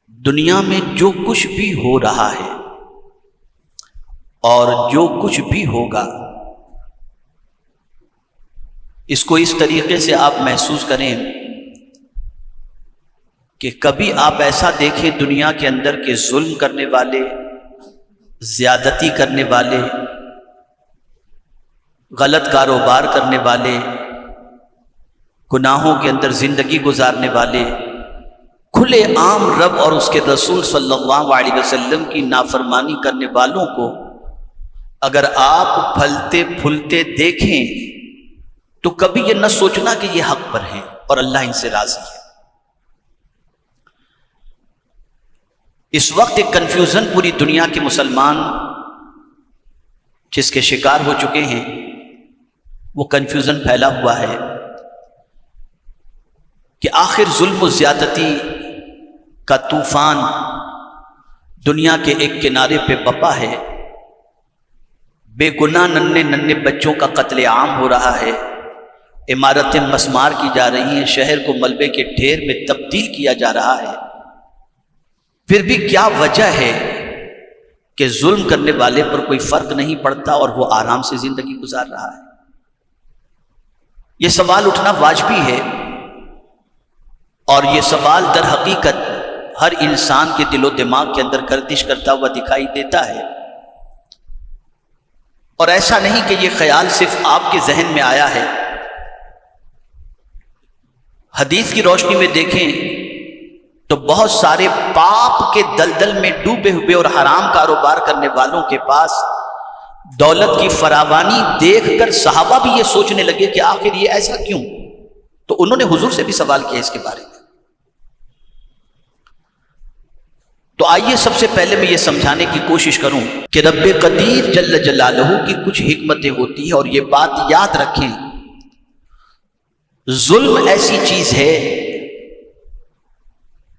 دنیا میں جو کچھ بھی ہو رہا ہے اور جو کچھ بھی ہوگا، اس کو اس طریقے سے آپ محسوس کریں کہ کبھی آپ ایسا دیکھیں دنیا کے اندر کہ ظلم کرنے والے، زیادتی کرنے والے، غلط کاروبار کرنے والے، گناہوں کے اندر زندگی گزارنے والے، کھلے عام رب اور اس کے رسول صلی اللہ علیہ وسلم کی نافرمانی کرنے والوں کو اگر آپ پھلتے پھولتے دیکھیں تو کبھی یہ نہ سوچنا کہ یہ حق پر ہیں اور اللہ ان سے راضی ہے۔ اس وقت ایک کنفیوژن پوری دنیا کے مسلمان جس کے شکار ہو چکے ہیں، وہ کنفیوژن پھیلا ہوا ہے کہ آخر ظلم و زیادتی کا طوفان دنیا کے ایک کنارے پہ بپا ہے، بے گناہ ننھے بچوں کا قتل عام ہو رہا ہے، عمارتیں مسمار کی جا رہی ہیں، شہر کو ملبے کے ڈھیر میں تبدیل کیا جا رہا ہے۔ پھر بھی کیا وجہ ہے کہ ظلم کرنے والے پر کوئی فرق نہیں پڑتا اور وہ آرام سے زندگی گزار رہا ہے؟ یہ سوال اٹھنا واجبی ہے، اور یہ سوال در حقیقت ہر انسان کے دل و دماغ کے اندر گردش کرتا ہوا دکھائی دیتا ہے۔ اور ایسا نہیں کہ یہ خیال صرف آپ کے ذہن میں آیا ہے، حدیث کی روشنی میں دیکھیں تو بہت سارے پاپ کے دلدل میں ڈوبے ہوئے اور حرام کاروبار کرنے والوں کے پاس دولت کی فراوانی دیکھ کر صحابہ بھی یہ سوچنے لگے کہ آخر یہ ایسا کیوں؟ تو انہوں نے حضور سے بھی سوال کیا اس کے بارے میں۔ تو آئیے سب سے پہلے میں یہ سمجھانے کی کوشش کروں کہ رب قدیر جل جلالہ کی کچھ حکمتیں ہوتی ہیں، اور یہ بات یاد رکھیں، ظلم ایسی چیز ہے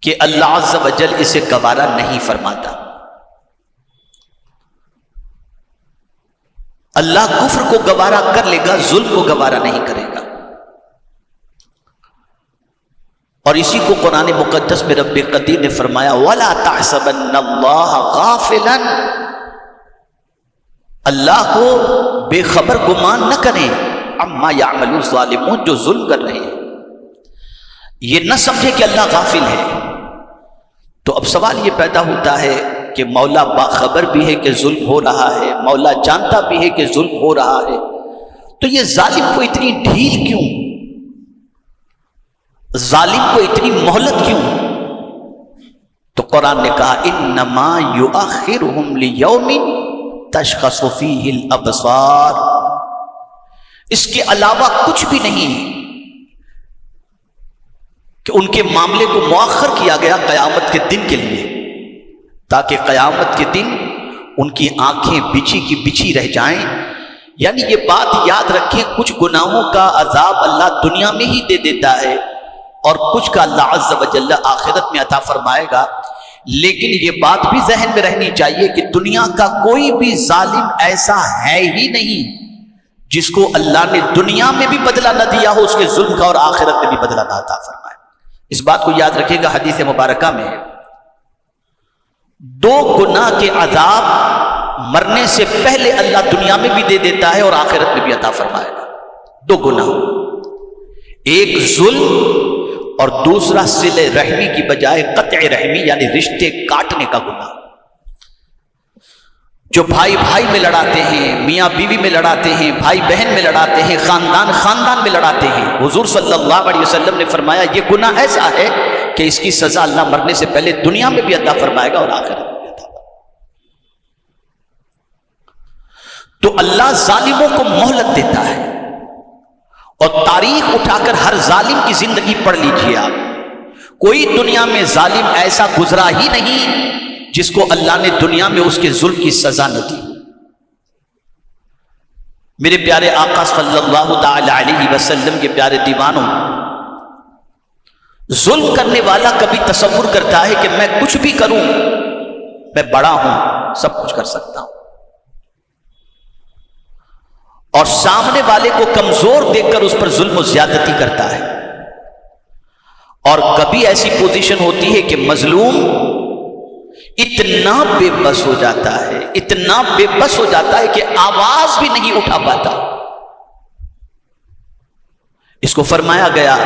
کہ اللہ عز و جل اسے گوارا نہیں فرماتا۔ اللہ کفر کو گوارا کر لے گا، ظلم کو گوارا نہیں کرے گا۔ اور اسی کو قرآن مقدس میں رب قدیر نے فرمایا وَلَا تَحْسَبَنَّ اللَّهَ غَافِلًا، اللہ کو بے خبر گمان نہ کریں عَمَّا يَعْمَلُ الظَّالِمُونَ، جو ظلم کر رہے ہیں، یہ نہ سمجھے کہ اللہ غافل ہے۔ تو اب سوال یہ پیدا ہوتا ہے کہ مولا باخبر بھی ہے کہ ظلم ہو رہا ہے، مولا جانتا بھی ہے کہ ظلم ہو رہا ہے، تو یہ ظالم کو اتنی ڈھیل کیوں، ظالم کو اتنی مہلت کیوں؟ تو قرآن نے کہا انما یؤخرہم لیوم تشخص فیہ الابصار، اس کے علاوہ کچھ بھی نہیں کہ ان کے معاملے کو مؤخر کیا گیا قیامت کے دن کے لیے، تاکہ قیامت کے دن ان کی آنکھیں بچھی کی بچھی رہ جائیں۔ یعنی یہ بات یاد رکھیں، کچھ گناہوں کا عذاب اللہ دنیا میں ہی دے دیتا ہے اور کچھ کا اللہ عز و جل آخرت میں عطا فرمائے گا، لیکن یہ بات بھی ذہن میں رہنی چاہیے کہ دنیا کا کوئی بھی ظالم ایسا ہے ہی نہیں جس کو اللہ نے دنیا میں بھی بدلہ نہ دیا ہو اس کے ظلم کا، اور آخرت میں بھی بدلہ نہ عطا فرمائے۔ اس بات کو یاد رکھے گا، حدیث مبارکہ میں دو گناہ کے عذاب مرنے سے پہلے اللہ دنیا میں بھی دے دیتا ہے اور آخرت میں بھی عطا فرمائے گا۔ دو گناہ، ایک ظلم اور دوسرا صلہ رحمی کی بجائے قطع رحمی یعنی رشتے کاٹنے کا گناہ۔ جو بھائی بھائی میں لڑاتے ہیں، میاں بیوی میں لڑاتے ہیں، بھائی بہن میں لڑاتے ہیں، خاندان خاندان میں لڑاتے ہیں، حضور صلی اللہ علیہ وسلم نے فرمایا یہ گناہ ایسا ہے کہ اس کی سزا اللہ مرنے سے پہلے دنیا میں بھی عطا فرمائے گا اور آخرت میں بھی عطا فرمائے گا۔ تو اللہ ظالموں کو مہلت دیتا ہے، اور تاریخ اٹھا کر ہر ظالم کی زندگی پڑھ لیجیے آپ، کوئی دنیا میں ظالم ایسا گزرا ہی نہیں جس کو اللہ نے دنیا میں اس کے ظلم کی سزا نہ دی۔ میرے پیارے آقا صلی اللہ تعالی علیہ وسلم کے پیارے دیوانوں، ظلم کرنے والا کبھی تصور کرتا ہے کہ میں کچھ بھی کروں، میں بڑا ہوں، سب کچھ کر سکتا ہوں، اور سامنے والے کو کمزور دیکھ کر اس پر ظلم و زیادتی کرتا ہے۔ اور کبھی ایسی پوزیشن ہوتی ہے کہ مظلوم اتنا بے بس ہو جاتا ہے، اتنا بے بس ہو جاتا ہے کہ آواز بھی نہیں اٹھا پاتا۔ اس کو فرمایا گیا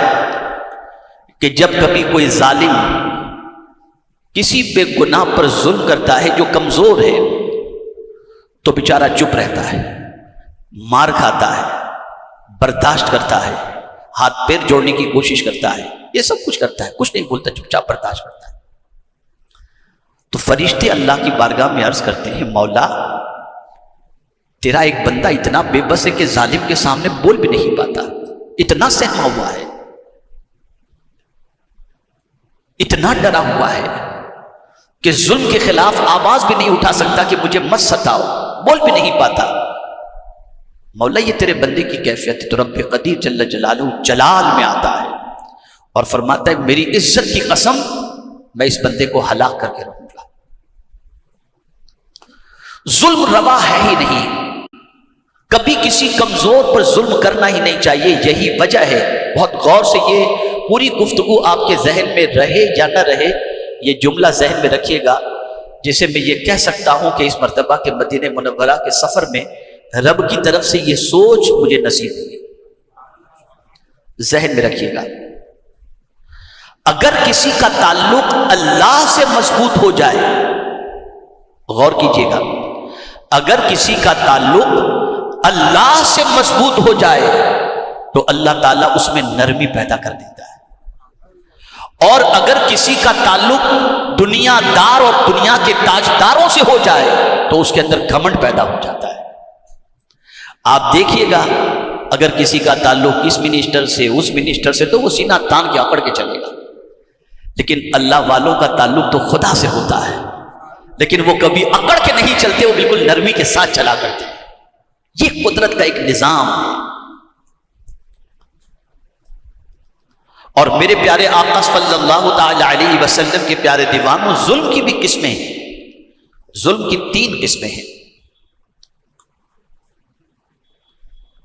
کہ جب کبھی کوئی ظالم کسی بے گناہ پر ظلم کرتا ہے جو کمزور ہے تو بیچارہ چپ رہتا ہے، مار کھاتا ہے، برداشت کرتا ہے، ہاتھ پیر جوڑنے کی کوشش کرتا ہے، یہ سب کچھ کرتا ہے، کچھ نہیں بولتا، چپ چاپ برداشت کرتا ہے۔ تو فرشتے اللہ کی بارگاہ میں عرض کرتے ہیں مولا تیرا ایک بندہ اتنا بے بس ہے کہ ظالم کے سامنے بول بھی نہیں پاتا، اتنا سہما ہوا ہے، اتنا ڈرا ہوا ہے کہ ظلم کے خلاف آواز بھی نہیں اٹھا سکتا کہ مجھے مت ستاؤ، بول بھی نہیں پاتا۔ مولا یہ تیرے بندے کی کیفیت ہے۔ تو رب قدیر جل جلالہ جلال میں آتا ہے اور فرماتا ہے میری عزت کی قسم میں اس بندے کو ہلاک کر کے رہوں گا۔ ظلم روا ہے ہی نہیں، کبھی کسی کمزور پر ظلم کرنا ہی نہیں چاہیے، یہی وجہ ہے۔ بہت غور سے یہ پوری گفتگو آپ کے ذہن میں رہے یا نہ رہے، یہ جملہ ذہن میں رکھیے گا، جسے میں یہ کہہ سکتا ہوں کہ اس مرتبہ کے مدینہ منورہ کے سفر میں رب کی طرف سے یہ سوچ مجھے نصیب ہوئی، ذہن میں رکھیے گا۔ اگر کسی کا تعلق اللہ سے مضبوط ہو جائے، غور کیجیے گا، اگر کسی کا تعلق اللہ سے مضبوط ہو جائے تو اللہ تعالیٰ اس میں نرمی پیدا کر دیتا ہے، اور اگر کسی کا تعلق دنیا دار اور دنیا کے تاجداروں سے ہو جائے تو اس کے اندر گھمنڈ پیدا ہو جاتا ہے۔ آپ دیکھیے گا اگر کسی کا تعلق اس منسٹر سے اس منسٹر سے تو وہ سینہ تان کے اکڑ کے چلے گا، لیکن اللہ والوں کا تعلق تو خدا سے ہوتا ہے، لیکن وہ کبھی اکڑ کے نہیں چلتے، وہ بالکل نرمی کے ساتھ چلا کرتے ہیں۔ یہ قدرت کا ایک نظام ہے۔ اور میرے پیارے آقا صلی اللہ تعالی علیہ وسلم کے پیارے دیوانوں، ظلم کی بھی قسمیں ہیں، ظلم کی 3 قسمیں ہیں۔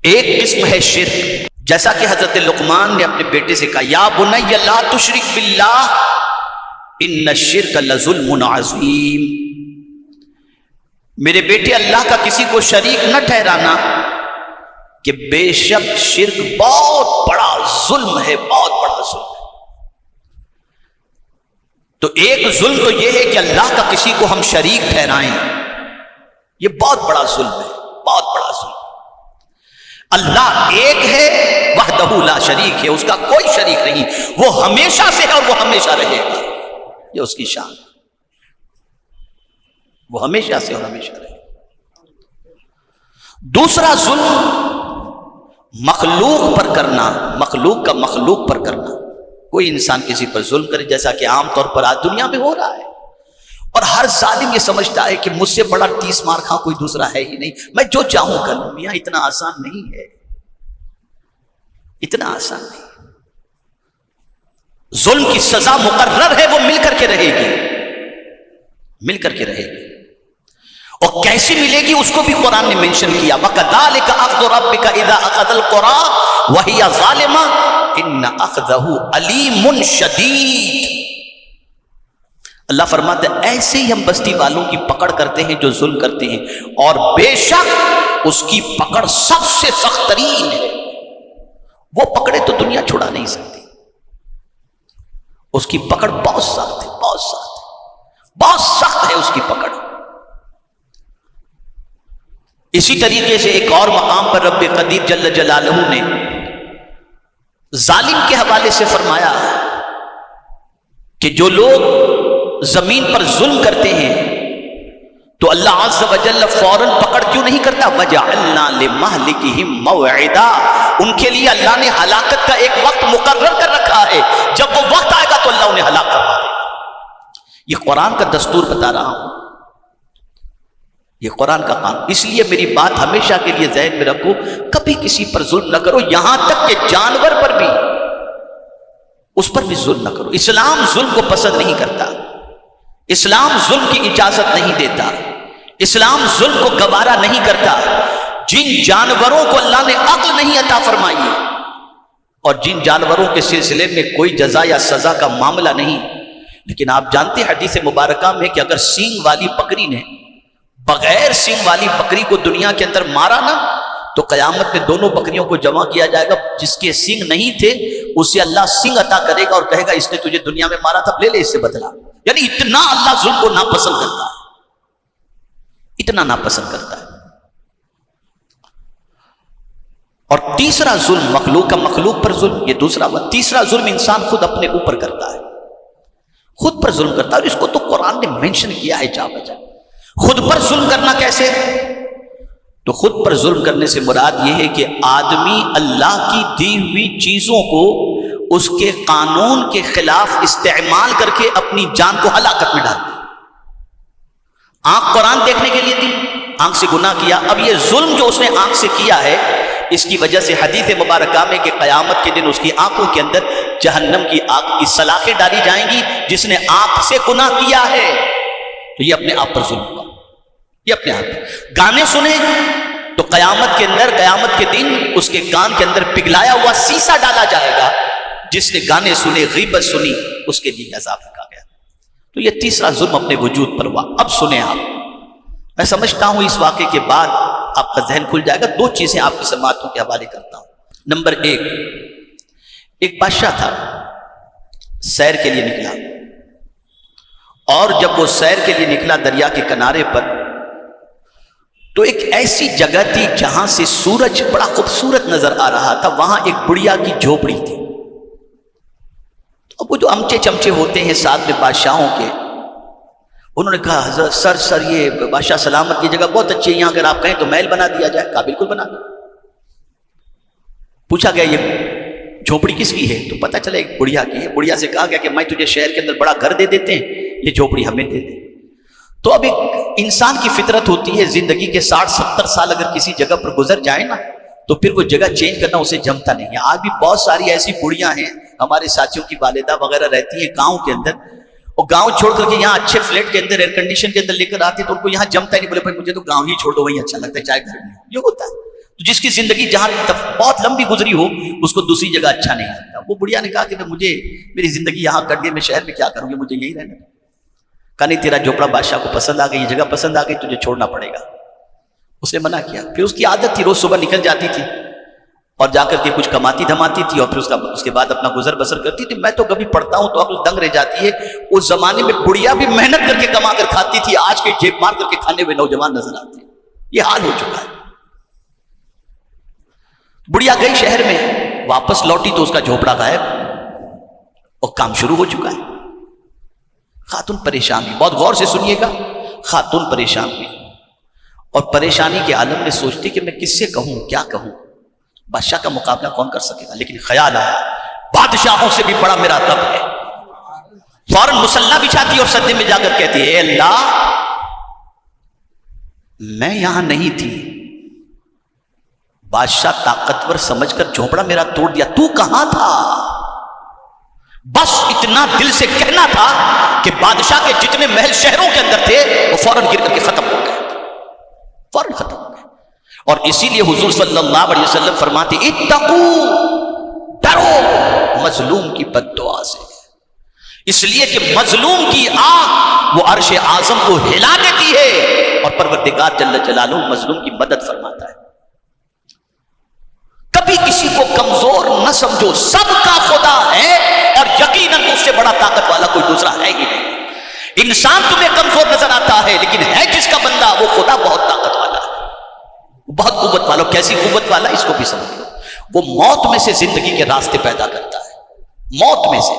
ایک قسم ہے شرک، جیسا کہ حضرت لقمان نے اپنے بیٹے سے کہا یا بنی لا تشرک باللہ ان الشرک لظلم عظیم، میرے بیٹے اللہ کا کسی کو شریک نہ ٹھہرانا کہ بے شک شرک بہت بڑا ظلم ہے، بہت بڑا ظلم ہے۔ تو ایک ظلم تو یہ ہے کہ اللہ کا کسی کو ہم شریک ٹھہرائیں، یہ بہت بڑا ظلم ہے، بہت بڑا ظلم۔ اللہ ایک ہے، وحدہ لا شریک ہے، اس کا کوئی شریک نہیں، وہ ہمیشہ سے ہے اور وہ ہمیشہ رہے گا، یہ اس کی شان ہے، وہ ہمیشہ سے اور ہمیشہ رہے گا۔ دوسرا ظلم مخلوق پر کرنا، مخلوق کا مخلوق پر کرنا، کوئی انسان کسی پر ظلم کرے، جیسا کہ عام طور پر آج دنیا میں ہو رہا ہے، اور ہر ظالم یہ سمجھتا ہے کہ مجھ سے بڑا 30 مار خاں کوئی دوسرا ہے ہی نہیں، میں جو چاہوں کر لوں۔ میاں اتنا آسان نہیں ہے، اتنا آسان نہیں۔ ظلم کی سزا مقرر ہے، وہ مل کر کے رہے گی، مل کر کے رہے گی، اور کیسی ملے گی اس کو بھی قرآن نے منشن کیا، وَكَذَلِكَ أَخْذُ رَبِّكَ إِذَا أَخَذَ الْقُرَىٰ وَهِيَ ظَالِمَةٌ إِنَّ أَخْذَهُ عَلِيمٌ شَدِيدٌ۔ اللہ فرماتا ہے ایسے ہی ہم بستی والوں کی پکڑ کرتے ہیں جو ظلم کرتے ہیں، اور بے شک اس کی پکڑ سب سے سخت ترین ہے، وہ پکڑے تو دنیا چھڑا نہیں سکتی، اس کی پکڑ بہت سخت ہے، بہت سخت ہے، بہت سخت ہے اس کی پکڑ۔ اسی طریقے سے ایک اور مقام پر رب قدیر جل جلالہ نے ظالم کے حوالے سے فرمایا کہ جو لوگ زمین پر ظلم کرتے ہیں تو اللہ عز و جل فوراً پکڑ کیوں نہیں کرتا؟ وَجَعَلْنَا لِمَهْلِكِهِمْ مَوْعِدًا، ان کے لیے اللہ نے ہلاکت کا ایک وقت مقرر کر رکھا ہے، جب وہ وقت آئے گا تو اللہ انہیں ہلاک کروا دے گا۔ یہ قرآن کا دستور بتا رہا ہوں، یہ قرآن کا قانون۔ اس لیے میری بات ہمیشہ کے لیے ذہن میں رکھو، کبھی کسی پر ظلم نہ کرو، یہاں تک کہ جانور پر بھی، اس پر بھی ظلم نہ کرو۔ اسلام ظلم کو پسند نہیں کرتا، اسلام ظلم کی اجازت نہیں دیتا، اسلام ظلم کو گوارا نہیں کرتا۔ جن جانوروں کو اللہ نے عقل نہیں عطا فرمائی اور جن جانوروں کے سلسلے میں کوئی جزا یا سزا کا معاملہ نہیں، لیکن آپ جانتے ہیں حدیث مبارکہ میں کہ اگر سینگ والی بکری نے بغیر سینگ والی بکری کو دنیا کے اندر مارا نا تو قیامت میں دونوں بکریوں کو جمع کیا جائے گا. جس کے سینگ نہیں تھے اسے اللہ سینگ عطا کرے گا اور کہے گا اس نے تجھے دنیا میں مارا تھا، لے لے اس سے بدلا. یعنی اتنا اللہ ظلم کو ناپسند کرتا ہے، اتنا ناپسند کرتا ہے. اور تیسرا ظلم مخلوق کا مخلوق پر ظلم، یہ دوسرا بات. تیسرا ظلم انسان خود اپنے اوپر کرتا ہے، خود پر ظلم کرتا ہے. اور اس کو تو قرآن نے مینشن کیا ہے جا بجا. خود پر ظلم کرنا کیسے؟ تو خود پر ظلم کرنے سے مراد یہ ہے کہ آدمی اللہ کی دی ہوئی چیزوں کو اس کے قانون کے خلاف استعمال کر کے اپنی جان کو ہلاکت میں ڈال دے. آنکھ قرآن دیکھنے کے لیے دی، آنکھ سے گناہ کیا. اب یہ ظلم جو اس نے آنکھ سے کیا ہے، اس کی وجہ سے حدیث مبارکہ میں کہ قیامت کے دن اس کی آنکھوں کے اندر جہنم کی آگ کی سلاخیں ڈالی جائیں گی جس نے آنکھ سے گناہ کیا ہے. تو یہ اپنے آپ پر ظلم ہوا، یہ اپنے آپ پر. گانے سنے تو قیامت کے اندر، قیامت کے دن اس کے کان کے اندر پگھلایا ہوا سیسا ڈالا جائے گا. جس نے گانے سنے، غیبت سنی، اس کے لیے عذاب رکھا گیا. تو یہ تیسرا ظلم اپنے وجود پر ہوا. اب سنیں آپ، میں سمجھتا ہوں اس واقعے کے بعد آپ کا ذہن کھل جائے گا. دو چیزیں آپ کی سماعتوں کے حوالے کرتا ہوں. نمبر ایک بادشاہ تھا، سیر کے لیے نکلا، اور جب وہ سیر کے لیے نکلا دریا کے کنارے پر، تو ایک ایسی جگہ تھی جہاں سے سورج بڑا خوبصورت نظر آ رہا تھا. وہاں ایک بڑھیا کی جھوپڑی تھی. اب وہ جو امچے چمچے ہوتے ہیں ساتھ میں بادشاہوں کے، انہوں نے کہا حضرت سر یہ بادشاہ سلامت، یہ جگہ بہت اچھی ہے، یہاں اگر آپ کہیں تو محل بنا دیا جائے. کہا بالکل بنا دو. پوچھا گیا یہ جھوپڑی کس کی ہے؟ تو پتہ چلا ایک بڑھیا کی ہے. بڑھیا سے کہا گیا کہ میں تجھے شہر کے اندر بڑا گھر دے دیتے ہیں، یہ جھوپڑی ہمیں دے دے. تو اب ایک انسان کی فطرت ہوتی ہے، زندگی کے 60-70 سال اگر کسی جگہ پر گزر جائے نا تو پھر وہ جگہ چینج کرنا اسے جمتا نہیں ہے. آج بھی بہت ساری ایسی بڑھیاں ہیں، ہمارے ساتھیوں کی والدہ وغیرہ رہتی ہیں گاؤں کے اندر، اور گاؤں چھوڑ کر کے یہاں اچھے فلیٹ کے اندر ایئر کنڈیشن کے اندر لے کر آتے تو ان کو یہاں جمتا ہی نہیں. بولے بھائی مجھے تو گاؤں ہی چھوڑ دو، وہیں اچھا لگتا ہے، چاہے گھر میں ہو. یہ ہوتا ہے. تو جس کی زندگی جہاں بہت لمبی گزری ہو اس کو دوسری جگہ اچھا نہیں لگتا. وہ بڑھیا نے کہا کہ مجھے میری زندگی یہاں کٹ گئی، میں شہر میں کیا کروں گی، مجھے یہی رہنا. کہا نہیں، تیرا جھوپڑا بادشاہ کو پسند آ گئی، یہ جگہ پسند آ گئی، تجھے چھوڑنا پڑے گا. اس نے منع کیا. پھر اس کی عادت تھی، روز صبح نکل جاتی تھی اور جا کر کے کچھ کماتی دھماتی تھی، اور پھر اس کے بعد اپنا گزر بسر کرتی تھی. میں تو کبھی پڑھتا ہوں تو عقل دنگ رہ جاتی ہے. اس زمانے میں بڑھیا بھی محنت کر کے کما کر کھاتی تھی، آج کے جیب مار کر کے کھانے ہوئے نوجوان نظر آتے ہیں. یہ حال ہو چکا ہے. بڑھیا گئی شہر میں، واپس لوٹی تو اس کا جھوپڑا غائب اور کام شروع ہو چکا ہے. خاتون پریشان ہوئی. بہت غور سے سنیے گا. خاتون پریشان ہوئی اور پریشانی کے عالم میں سوچتی کہ میں کس سے کہوں، کیا کہوں. بادشاہ کا مقابلہ کون کر سکے گا. لیکن خیال آیا بادشاہوں سے بھی بڑا میرا رب ہے. فوراً مسلح بچھاتی اور سجدے میں جا کر کہتی ہے اے اللہ، میں یہاں نہیں تھی، بادشاہ طاقتور سمجھ کر جھوپڑا میرا توڑ دیا، تو کہاں تھا؟ بس اتنا دل سے کہنا تھا کہ بادشاہ کے جتنے محل شہروں کے اندر تھے وہ فوراً گر کر کے ختم ہو گئے، فوراً ختم ہو گئے. اور اسی لیے حضور صلی اللہ علیہ وسلم فرماتے اتقو، ڈرو مظلوم کی بد دعا سے. اس لیے کہ مظلوم کی آنکھ وہ عرش اعظم کو ہلا دیتی ہے اور پروردگار جل جلالہ مظلوم کی مدد فرماتا ہے. کبھی کسی کو کمزور نہ سمجھو، سب کا خدا ہے اور یقیناً اس سے بڑا طاقت والا کوئی دوسرا ہے ہی نہیں. انسان تمہیں کمزور نظر آتا ہے لیکن ہے جس کا بندہ وہ خدا بہت طاقت والا ہے، بہت قوت والا. کیسی قوت والا اس کو بھی سمجھ لو. وہ موت میں سے زندگی کے راستے پیدا کرتا ہے، موت میں سے.